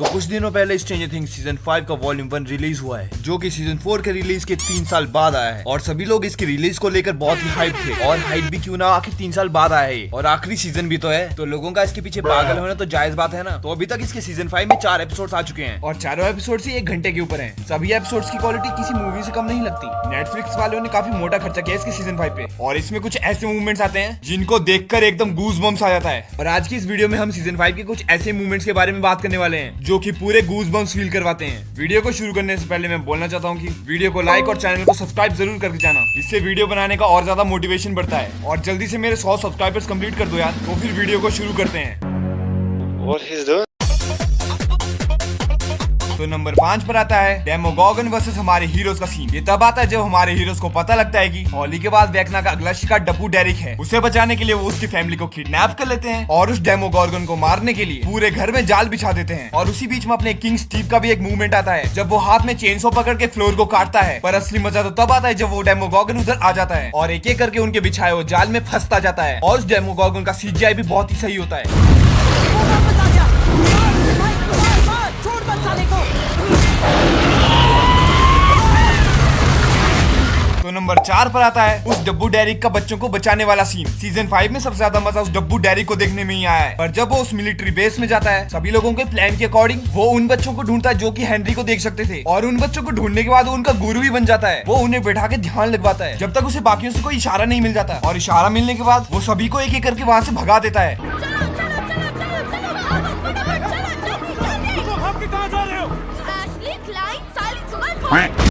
तो कुछ दिनों पहले स्ट्रेंजर थिंग्स सीजन 5 का वॉल्यूम 1 रिलीज हुआ है, जो कि सीजन 4 के रिलीज के 3 साल बाद आया है। और सभी लोग इसकी रिलीज को लेकर बहुत ही हाइप थे, और हाइप भी क्यों ना, आखिर 3 साल बाद आया है और आखिरी सीजन भी तो है, तो लोगों का इसके पीछे पागल होना तो जायज बात है ना। तो अभी तक इसके सीजन 5 में 4 एपिसोड्स आ चुके हैं और चारों एपिसोड से 1 घंटे के ऊपर हैं। सभी एपिसोड्स की क्वालिटी किसी मूवी से कम नहीं लगती। नेटफ्लिक्स वालों ने काफी मोटा खर्चा किया इसके सीजन 5 पे, और इसमें कुछ ऐसे मूवमेंट्स आते हैं जिनको देखकर एकदम गूज बम्स आ जाता है। और आज की इस वीडियो में हम सीजन 5 के कुछ ऐसे मूवमेंट्स के बारे में बात करने वाले हैं जो कि पूरे गूज बम्स फील करवाते हैं। वीडियो को शुरू करने से पहले मैं बोलना चाहता हूँ कि वीडियो को लाइक और चैनल को सब्सक्राइब जरूर करके जाना, इससे वीडियो बनाने का और ज्यादा मोटिवेशन बढ़ता है। और जल्दी से मेरे 100 सब्सक्राइबर्स कंप्लीट कर दो यार। तो फिर वीडियो को शुरू करते हैं। What he's doing? तो नंबर 5 पर आता है डेमोगोगन वर्सेस हमारे हीरोज का सीन। ये तब आता है जब हमारे हीरोज को पता लगता है कि हॉली के बाद वेकना का अगला शिकार डब्बू डेरिक है। उसे बचाने के लिए वो उसकी फैमिली को किडनैप कर लेते हैं और उस डेमोगोगन को मारने के लिए पूरे घर में जाल बिछा देते हैं। और उसी बीच में अपने किंग स्टीव का भी एक मूवमेंट आता है, जब वो हाथ में चेनसो पकड़ के फ्लोर को काटता है। पर असली मजा तो तब आता है जब वो डेमोगोगन उधर आ जाता है और एक एक करके उनके बिछाए हुए जाल में फंसता जाता है। और उस डेमोगोगन का सीजीआई भी बहुत ही सही होता है। तो नंबर 4 पर आता है उस डब्बू डेरिक का बच्चों को बचाने वाला सीन। सीजन 5 में सबसे ज्यादा मजा उस डब्बू डेरिक को देखने में ही आया है। पर जब वो उस मिलिट्री बेस में जाता है, सभी लोगों के प्लान के अकॉर्डिंग वो उन बच्चों को ढूंढता है जो कि हेनरी को देख सकते थे। और उन बच्चों को ढूंढने के बाद वो उनका गुरु भी बन जाता है। वो उन्हें बैठा के ध्यान लगवाता है जब तक उसे बाकियों से कोई इशारा नहीं मिल जाता। और इशारा मिलने के बाद वो सभी को एक एक करके वहाँ से भगा देता है।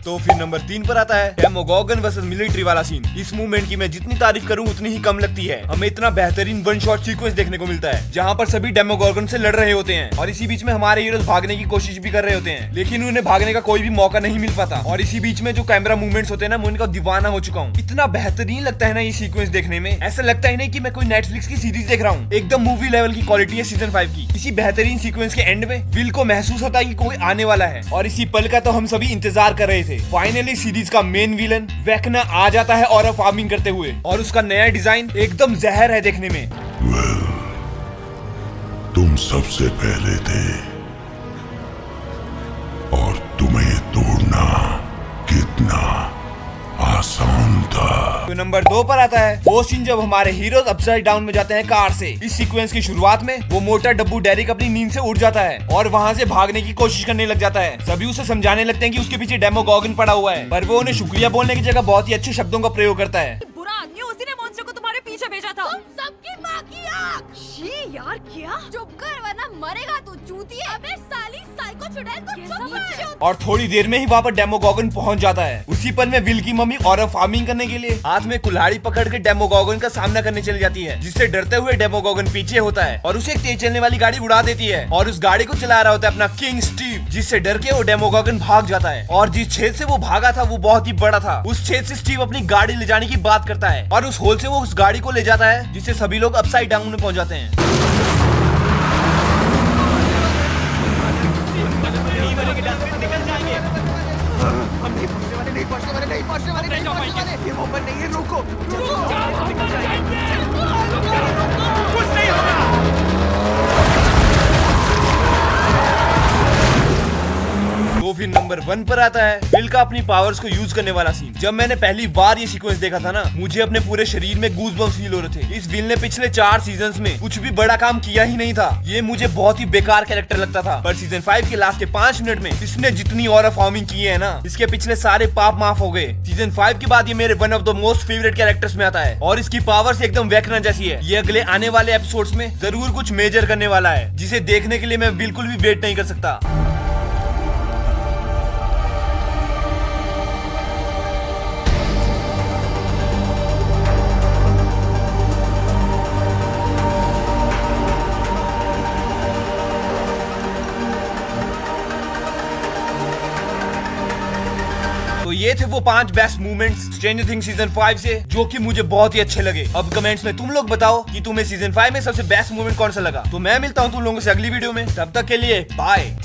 तो फिर नंबर 3 पर आता है डेमोगोगन वर्सेस मिलिट्री वाला सीन। इस मूवमेंट की मैं जितनी तारीफ करूं उतनी ही कम लगती है। हमें इतना बेहतरीन वन शॉट सीक्वेंस देखने को मिलता है जहां पर सभी डेमोगोगन से लड़ रहे होते हैं और इसी बीच में हमारे हीरोज भागने की कोशिश भी कर रहे होते हैं, लेकिन उन्हें भागने का कोई भी मौका नहीं मिल पाता। और इसी बीच में जो कैमरा मूवमेंट्स होते हैं ना, मैं उनका दीवाना हो चुका हूँ। इतना बेहतरीन लगता है ना ये सीक्वेंस देखने में, ऐसा लगता ही नहीं कि मैं कोई नेटफ्लिक्स की सीरीज देख रहा हूँ। एकदम मूवी लेवल की क्वालिटी है सीजन 5 की। इसी बेहतरीन सीक्वेंस के एंड में विल को महसूस होता है कि कोई आने वाला है, और इसी पल का तो हम सभी इंतजार कर रहे थे। फाइनली सीरीज का मेन विलन वेकना आ जाता है और फार्मिंग करते हुए, और उसका नया डिजाइन एकदम जहर है देखने में। तुम सबसे पहले थे और तुम्हें तोड़ना कितना आसान था। तो नंबर 2 पर आता है वो सीन जब हमारे हीरोज अपसाइड डाउन में जाते हैं कार से। इस सीक्वेंस की शुरुआत में वो मोटा डब्बू डेरिक अपनी नींद से उठ जाता है और वहाँ से भागने की कोशिश करने लग जाता है। सभी उसे समझाने लगते हैं कि उसके पीछे डेमोगोगन पड़ा हुआ है, पर वो उन्हें शुक्रिया बोलने की जगह बहुत ही अच्छे शब्दों का प्रयोग करता है। बुरा आदमी, उसी ने मॉन्स्टर को तुम्हारे पीछे भेजा था। तुम सबकी माँ की आँख। शी यार, क्या? चुप कर वरना मरेगा तू चूतिए। अबे साली साइको चुड़ैल को चुप कर। और थोड़ी देर में ही वहाँ पर डेमोगोगन पहुँच जाता है। उसी पल में विल की मम्मी और फार्मिंग करने के लिए हाथ में कुल्हाड़ी पकड़ के डेमोगोगन का सामना करने चली जाती है, जिससे डरते हुए डेमोगोगन पीछे होता है और उसे एक तेज चलने वाली गाड़ी उड़ा देती है। और उस गाड़ी को चला रहा होता है अपना किंग स्टीव, जिससे डर के वो डेमोगोगन भाग जाता है। और जिस छेद से वो भागा था वो बहुत ही बड़ा था। उस छेद से स्टीव अपनी गाड़ी ले जाने की बात करता है और उस होल से वो उस गाड़ी को ले जाता है, जिससे सभी लोग अपसाइड डाउन में पहुंच जाते हैं। तो फिर नंबर 1 पर आता है विल का अपनी पावर्स को यूज करने वाला सीन। जब मैंने पहली बार ये सीक्वेंस देखा था ना, मुझे अपने पूरे शरीर में गूज़बम्स फील हो रहे थे। इस विल ने पिछले 4 सीजन्स में कुछ भी बड़ा काम किया ही नहीं था। ये मुझे बहुत ही बेकार कैरेक्टर लगता था, पर सीजन 5 के लास्ट के 5 मिनट में इसने जितनी और फार्मिंग की है ना, इसके पिछले सारे पाप माफ हो गए। सीजन 5 के बाद ये मेरे one of the most favourite characters में आता है और इसकी पावर्स एकदम वेकना जैसी है। ये अगले आने वाले एपिसोड्स में जरूर कुछ मेजर करने वाला है, जिसे देखने के लिए मैं बिल्कुल भी वेट नहीं कर सकता। तो ये थे वो 5 best movements stranger things season 5 से, जो कि मुझे बहुत ही अच्छे लगे। अब कमेंट्स में तुम लोग बताओ कि तुम्हें सीजन 5 में सबसे बेस्ट मूवमेंट कौन सा लगा। तो मैं मिलता हूँ तुम लोगों से अगली वीडियो में, तब तक के लिए बाय।